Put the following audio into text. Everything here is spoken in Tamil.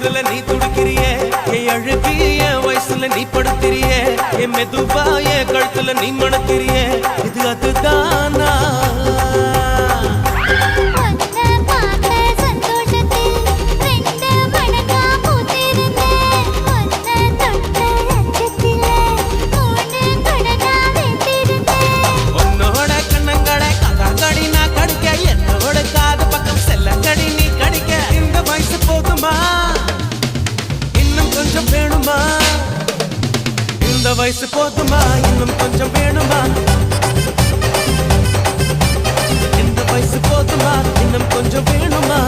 தொடுதல நீ துடிக்கிறியே என் அழுகி என் வயசுல நீ படுத்திரியே என் மெதுவா என் கழுத்துல நீ மணக்கிறியே இது அதுதானா இந்த வயசு போதுமா இன்னும் கொஞ்சம் வேணுமா இந்த வயசு போதுமா இன்னும் கொஞ்சம் வேணுமா